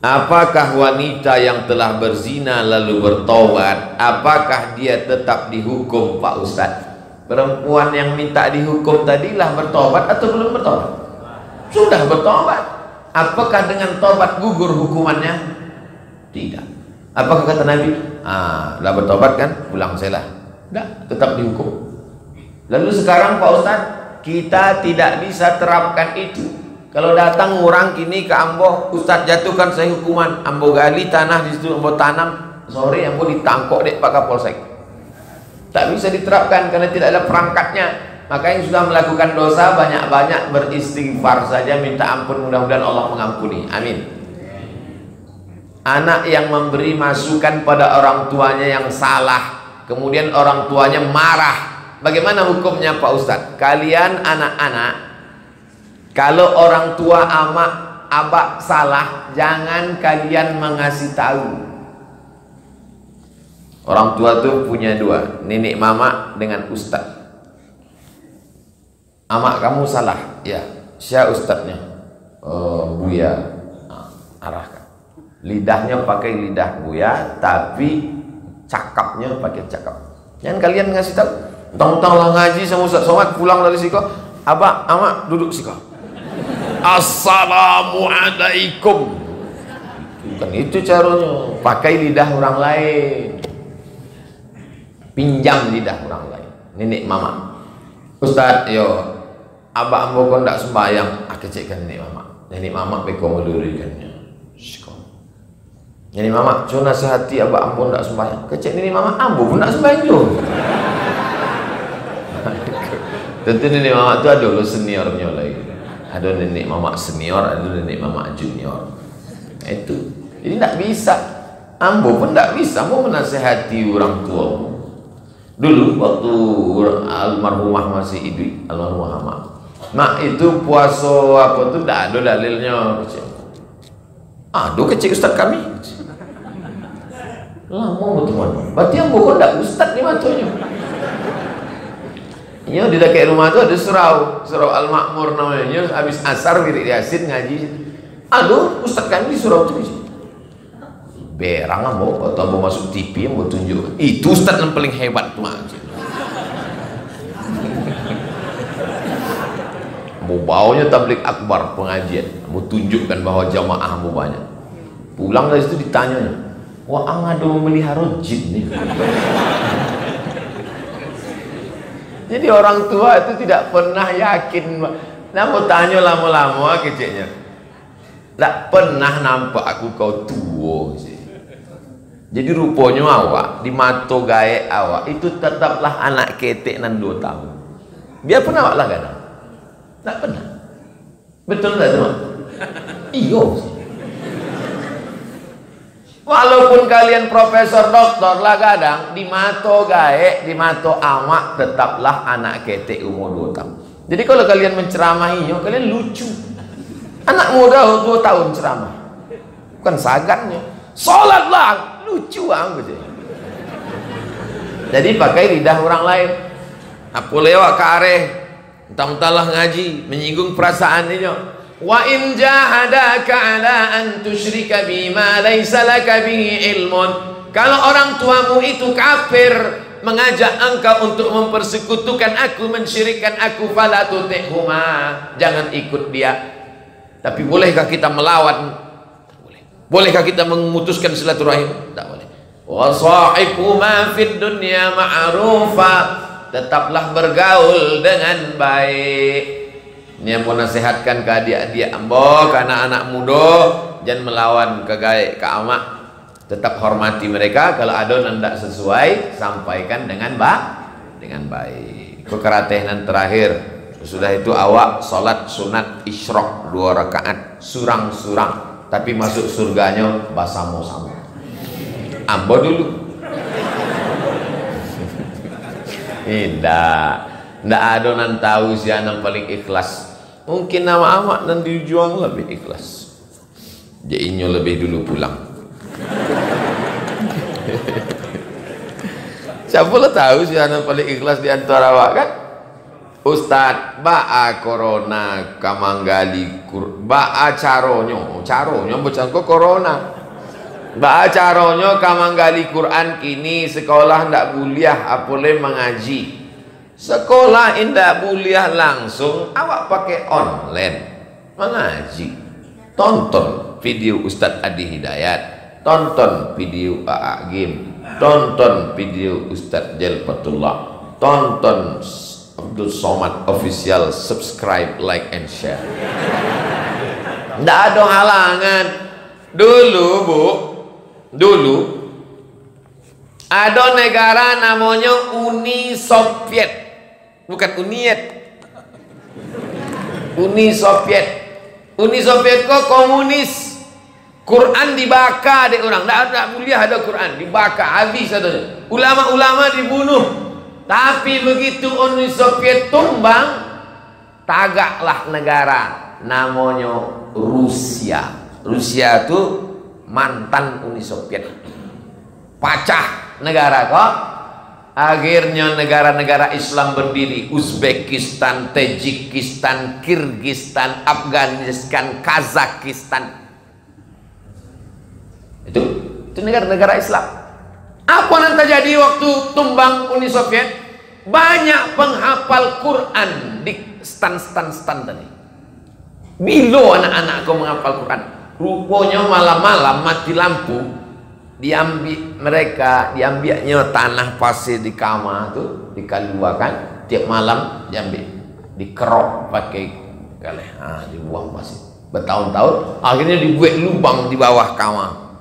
Apakah wanita yang telah berzina lalu bertobat, apakah dia tetap dihukum, Pak Ustadz? Perempuan yang minta dihukum tadilah bertobat atau belum bertobat? Sudah bertobat. Apakah dengan tobat gugur hukumannya? Tidak. Apakah kata Nabi? Dah bertobat kan? Pulang sajalah. Tidak, tetap dihukum. Lalu sekarang Pak Ustadz, kita tidak bisa terapkan itu. Kalau datang orang kini ke Ambo, Ustadz jatuhkan saya hukuman, Ambo gali tanah di situ, Ambo tanam, sore Ambo ditangkok dek Pak Kapolsek. Tak bisa diterapkan karena tidak ada perangkatnya. Maka yang sudah melakukan dosa banyak-banyak beristighfar saja, minta ampun, mudah-mudahan Allah mengampuni. Amin. Anak yang memberi masukan pada orang tuanya yang salah, kemudian orang tuanya marah, bagaimana hukumnya Pak Ustadz? Kalian anak-anak, kalau orang tua abak salah, jangan kalian mengasih tahu. Orang tua tuh punya dua, nenek mama dengan ustad. Amak kamu salah, ya. Siapa ustadnya? Buya. Arahkan. Lidahnya pakai lidah Buya, tapi cakapnya pakai cakap. Jangan kalian ngasih tahu. Tentang lah ngaji sama Ustaz Somad, pulang dari siko, abak, amak duduk siko. Assalamualaikum. Bukan itu caranya. Pakai lidah orang lain. Pinjam lidah orang lain. Nenek mama. Ustaz, yo, abak ambo kau ndak sembahyang. Kecekkan nenek mama. Nenek mama beko melurikannya. Nenek mama, cuma nasihati abak ambo ndak sembahyang. Kecek nenek mama, ambo pun ndak sembahyang juga. Tentu nenek mama itu ada lo seniornya lagi. Ada nenek mama senior, ada nenek mama junior. Itu. Jadi tidak bisa. Ambo pun tidak bisa mau menasehati orang tua. Dulu waktu almarhumah masih hidup, almarhumah mak itu puasa apa tuh tidak ada dalilnya. Aduh kecil ustaz kami. Lama betul. Berarti ambo kok tidak ustaz ni matunya. Ya di dekat rumah tu ada surau Al-Makmur namanya. Habis asar wirid Yasin ngaji. Aduh, ustaz kami di surau tu. Berang ambo atau ambo masuk TV ambo tunjuk. Itu ustaz yang paling hebat tu mak. Ambo bawanya tabligh akbar pengajian. Ambo tunjukkan bahwa jamaah ambo banyak. Pulang dari situ ditanya, "Wah, ang ada memelihara jin ni." Jadi orang tua itu tidak pernah yakin. Namun tanya lama-lama kecilnya, tak pernah nampak aku kau tua. Jadi rupanya awak di mata gaya awak itu tetaplah anak ketek nan 2 tahun. Dia pernah awak lah kan? Tak pernah. Betul tak teman? Iyo. Walaupun kalian profesor doktor lah kadang di mata gaek, di mata amak tetaplah anak ketek umur 2 tahun. Jadi kalau kalian menceramahinya, kalian lucu. Anak muda 2 tahun ceramah. Bukan sagannya. Salatlah, lucu gitu. Jadi pakai lidah orang lain. Apa lewat ke areh, entah-entahlah ngaji, menyinggung perasaan ini. Wa in jahadaka ala an tusyrika bima laysa laka bihi ilmun. Kalau orang tuamu itu kafir, mengajak engkau untuk mempersekutukan aku, mensyirikkan aku, fala tuti'huma, jangan ikut dia. Tapi bolehkah kita melawan? Tak boleh. Bolehkah kita memutuskan silaturahim? Tak boleh. Wa sahibhuma fid dunya ma'rufa, tetaplah bergaul dengan baik. Ini yang mau nasihatkan ke adik-adik ambo, ke anak-anak muda, jangan melawan ke gaek, ke amak. Tetap hormati mereka. Kalau ada yang tidak sesuai, sampaikan dengan baik. Kekeratehan terakhir, sudah itu awak solat sunat isyraq 2 rakaat, surang-surang, tapi masuk surganya basamo-samo. Ambo dulu. Tidak ada yang tahu siapa yang paling ikhlas. Mungkin nama amak dan dijuang lebih ikhlas. Jadinya lebih dulu pulang. Siapa lah tahu siapa yang paling ikhlas di antara awak kan? Ustaz, ba'a corona kamanggali ba'a caronyo bocangko corona. Ba'a caronyo kamanggali Quran kini sekolah ndak kuliah apole mengaji. Sekolah indak kuliah langsung, awak pakai online mengaji. Tonton video Ustaz Adi Hidayat, tonton video AA Game, tonton video Ustaz Jalpatullah, tonton Abdul Somad Official, subscribe, like and share. Nggak ada halangan. Dulu ada negara namanya Uni Soviet, bukan Uniet. Uni Soviet. Uni Soviet kok komunis. Quran dibakar deh orang. Nggak kuliah ada Quran dibakar habis ada. Ulama-ulama dibunuh. Tapi begitu Uni Soviet tumbang, tagaklah negara namanya Rusia. Rusia itu mantan Uni Soviet. Pecah negara kok. Akhirnya negara-negara Islam berdiri. Uzbekistan, Tajikistan, Kirgistan, Afghanistan, Kazakhstan. Itu negara-negara Islam. Apa yang terjadi waktu tumbang Uni Soviet? Banyak penghafal Quran di stan tadi. Bilo anak-anak kau menghafal Quran. Rupanya malam-malam mati lampu, diambilnya tanah pasir di kamar tuh, dikeluarkan tiap malam diambil, dikerok pakai galeh, dibuang pasir. Bertahun-tahun, akhirnya dibuat lubang di bawah kamar.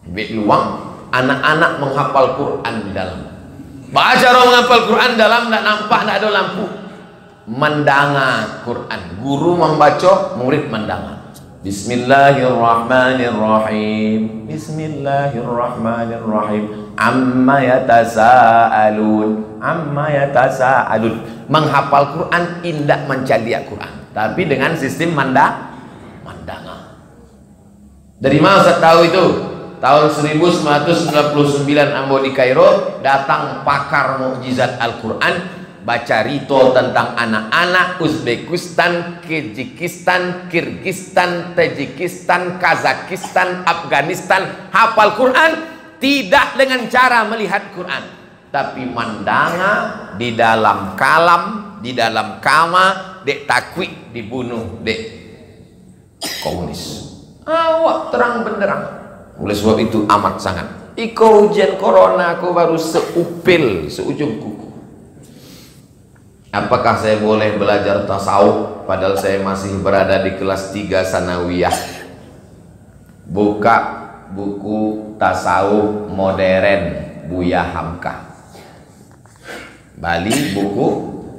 Dibuat lubang, anak-anak menghafal Quran di dalam. Baca orang menghafal Quran dalam, tidak nampak, tidak ada lampu. Mendanga Quran, guru membaca, murid mendanga. Bismillahirrahmanirrahim. Bismillahirrahmanirrahim. Amma yatasaalun. Menghafal Quran indah mencari Quran, tapi dengan sistem mandanga. Dari mana saya tahu itu? Tahun 1999 ambo di Kairo, datang pakar mukjizat Al-Quran, baca rito tentang anak-anak Uzbekistan, Kyrgyzstan, Tajikistan, Kazakhstan, Afghanistan hafal Quran tidak dengan cara melihat Quran, tapi mandanga di dalam kalam, di dalam kama, dek takwi dibunuh dek komunis. Awak terang benderang. Oleh sebab itu amat sangat. Iko ujian corona aku baru seupil seujung kuku. Apakah saya boleh belajar tasawuf padahal saya masih berada di kelas 3 sanawiyah? Buka buku tasawuf modern Buya Hamka. Bali buku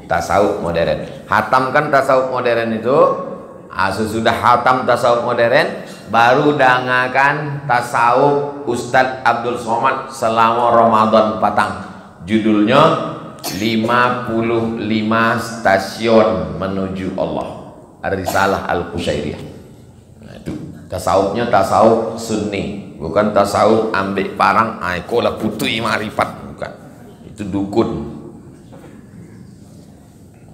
tasawuf modern. Hatamkan tasawuf modern itu. Sesudah hatam tasawuf modern, baru dangakan tasawuf Ustadz Abdul Somad selama Ramadan patang. Judulnya 55 stasiun menuju Allah, Risalah Al-Qusyairiyah. Nah, itu tasawufnya tasawuf sunni, bukan tasawuf ambil parang aikola putui marifat, bukan. Itu dukun.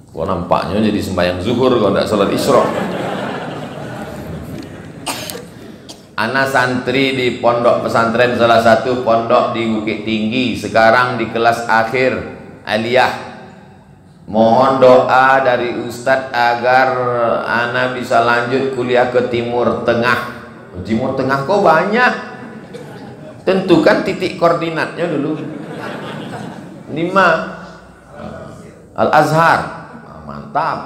Kok nampaknya jadi sembahyang zuhur kalau tidak salat Isra. Anak santri di pondok pesantren, salah satu pondok di Bukit Tinggi, sekarang di kelas akhir aliyah. Mohon doa dari Ustadz agar ana bisa lanjut kuliah ke Timur Tengah. Timur Tengah kok banyak. Tentukan titik koordinatnya dulu. 5 Al-Azhar. Mantap.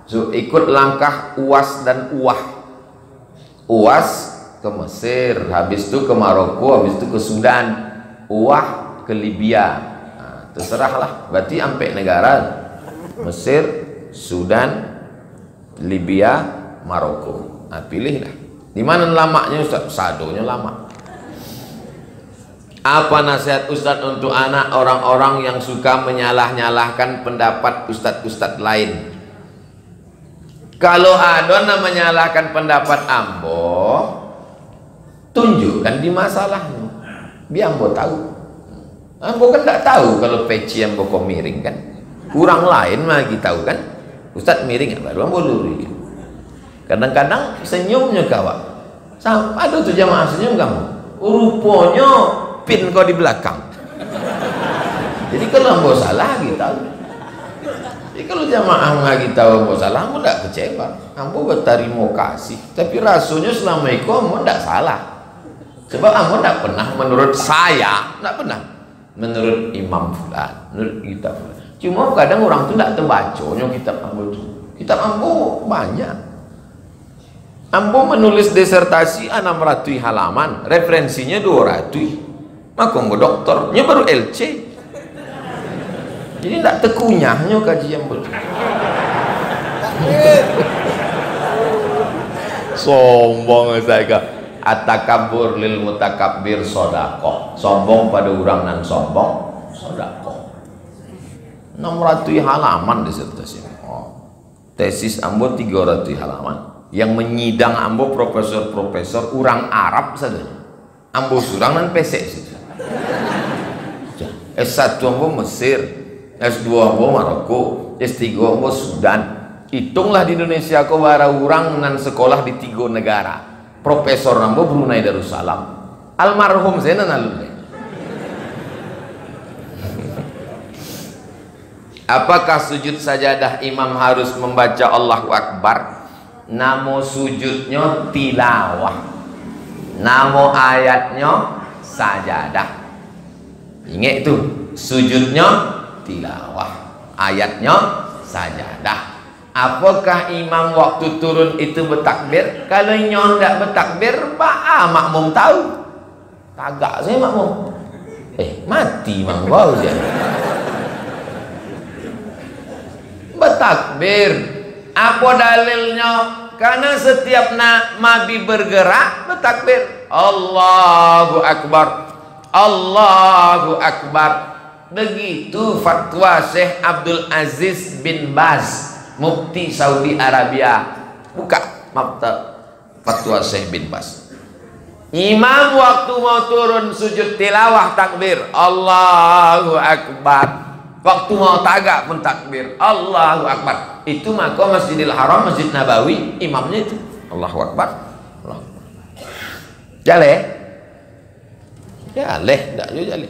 So, ikut langkah UAS dan UWAH. UAS ke Mesir, habis itu ke Maroko, habis itu ke Sudan, UWAH ke Libya. Nah, terserahlah. Berarti sampai negara Mesir, Sudan, Libya, Maroko. Nah, pilihlah. Di mana lamanya Ustaz? Sadonya lama. Apa nasihat Ustadz untuk anak orang-orang yang suka menyalah-nyalahkan pendapat ustadz-ustadz lain? Kalau ada yang menyalahkan pendapat ambo, tunjukkan di masalahnya, biar ambo tahu. Ambo kan tak tahu kalau peci ambo kok miring kan. Kurang lain mah kita tahu kan. Ustaz miring ya baru ambo lurus. Kadang-kadang senyumnya kawan. Ada tuh jamaah senyum kamu. Rupanya pin kau di belakang. Jadi kalau ambo salah kita. Jadi kalau jamaah ngaji tahu ambo salah, ambo tidak kecewa. Ambo berterima kasih. Tapi rasanya selama itu ambo tidak salah. Sebab ambo tidak pernah menurut saya, tidak pernah menurut Imam Fulan, menurut kita Fulan. Cuma kadang orang tu tidak terbacanya kitab ambo tu. Kitab ambo banyak. Ambo menulis disertasi 600 halaman, referensinya 200. Maka ambo doktornya baru LC. Jadi tidak tekunyahnya kajian ambo. Sombong saya. At-takabbur lil mutakabbir sodako. Sombong pada orang nan sombong sodako. 600 halaman disertasi. Tesis ambo 300 halaman. Yang menyidang ambo profesor-profesor orang Arab saja. Ambo surang dan pesek saja. S1 ambo Mesir, S2 ambo Maroko, S3 ambo Sudan. Hitunglah di Indonesia kau bara orang nan sekolah di 3 negara. Profesor ambo Brunei Darussalam. Almarhum Zainal Alulai. Apakah sujud sajadah imam harus membaca Allahu Akbar? Namo sujudnya tilawah, namo ayatnya sajadah. Ingat itu, sujudnya tilawah, ayatnya sajadah. Apakah imam waktu turun itu bertakbir? Kalau nyon tidak bertakbir, makmum tahu. Kagak saya makmum. Mati imam wow je. Bertakbir. Apa dalilnya? Karena setiap nabi bergerak bertakbir. Allahu Akbar. Allahu Akbar. Begitu fatwa Syekh Abdul Aziz bin Baz, Mufti Saudi Arabia. Buka fatwa Syekh bin Baz. Imam waktu mau turun sujud tilawah takbir Allahu Akbar. Waktu mau tagak pun takbir Allahu Akbar. Itu maka Masjidil Haram, Masjid Nabawi, imamnya itu Allahu Akbar. Jale? Jale, tidak jale.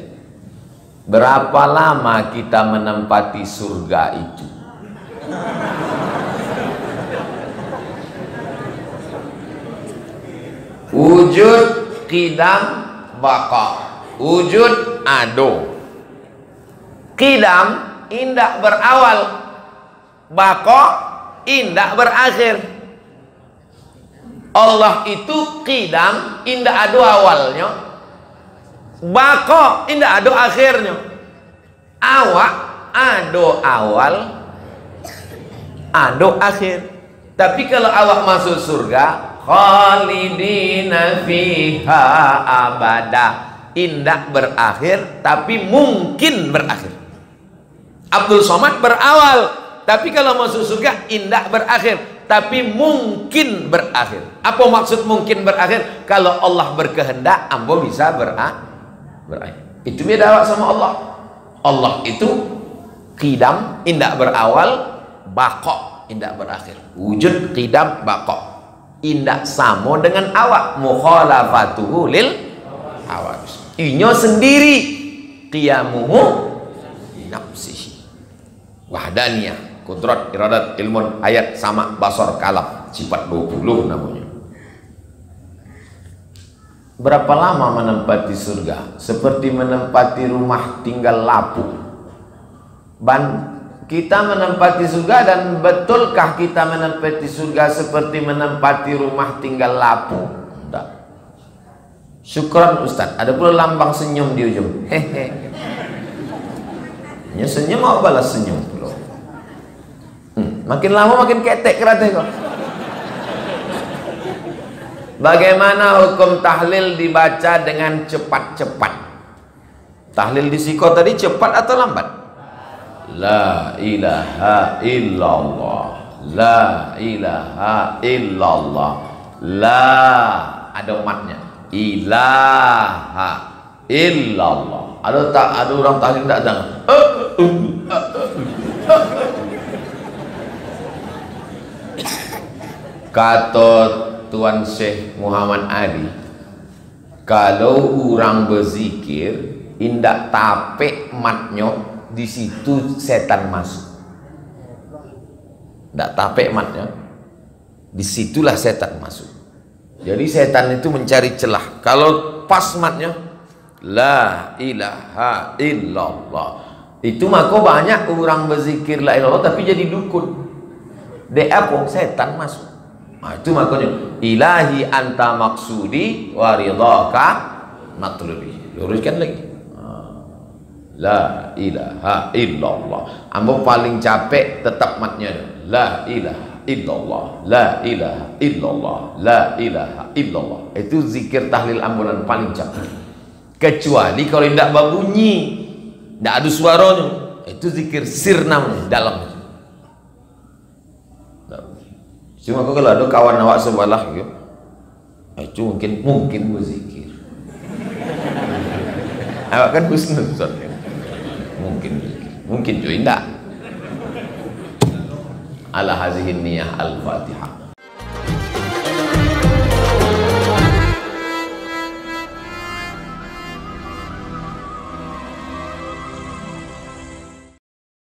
Berapa lama kita menempati surga itu? Wujud, qidam, baqa. Wujud, ado. Qidam indah berawal, baqa indah berakhir. Allah itu qidam indah ado awalnya, baqa indah ado akhirnya. Awak ado awal, ado akhir. Tapi kalau awak masuk surga, khalidina fiha abada, indah berakhir tapi mungkin berakhir. Abdul Somad berawal, tapi kalau masuk surga indah berakhir, tapi mungkin berakhir. Apa maksud mungkin berakhir? Kalau Allah berkehendak, ambo bisa berakhir. Itu beda awak sama Allah. Allah itu qidam, indah berawal, baqa, indah berakhir. Wujud, qidam, baqa. Indah sama dengan awak. Mukhalafatuhu lil hawadis. Inyo sendiri, qiyamuhu nafsihi. Wahdaniyah, kudrat, iradat, ilmun, ayat, sama, basar, kalam, sifat 20 namanya. Berapa lama menempati surga? Seperti menempati rumah tinggal lapuk. Kita menempati surga, dan betulkah kita menempati surga seperti menempati rumah tinggal lapuk? Tidak. Syukran Ustaz. Ada pula lambang senyum di ujung. Hehe. Ya senyum mau balas senyum pula. Makin lama makin ketek kerate kok. Bagaimana hukum tahlil dibaca dengan cepat-cepat? Tahlil di siko tadi cepat atau lambat? La ilaha illallah, la ilaha illallah, la ada umatnya, ilaha illallah. Ada tak ada orang tahlil tak dengar? Kata Tuan Syekh Muhammad Ali, kalau orang berzikir indak tapek matnya, di situ setan masuk. Ndak tapek matnya, disitulah setan masuk. Jadi setan itu mencari celah. Kalau pas matnya la ilaha illallah, itu maka banyak orang berzikir la ilaha illallah tapi jadi dukun. Dia apa? Setan masuk. Nah, itu makanya ilahi anta maksudi wa ridhaka matlubi. Luruskan lagi. La ilaha illallah. Ambo paling capek tetap matnya. La ilaha illallah, la ilaha illallah, la ilaha illallah. Itu zikir tahlil ambulan paling capek. Kecuali kalau tidak berbunyi, tidak ada suaranya, itu zikir sir namanya, dalam. Cuma kalau ada kawan awak sebelah gitu, itu mungkin berzikir. Awak kan husnuzon, mungkin juga tidak. Ala hazihin niyah al-Fatihah.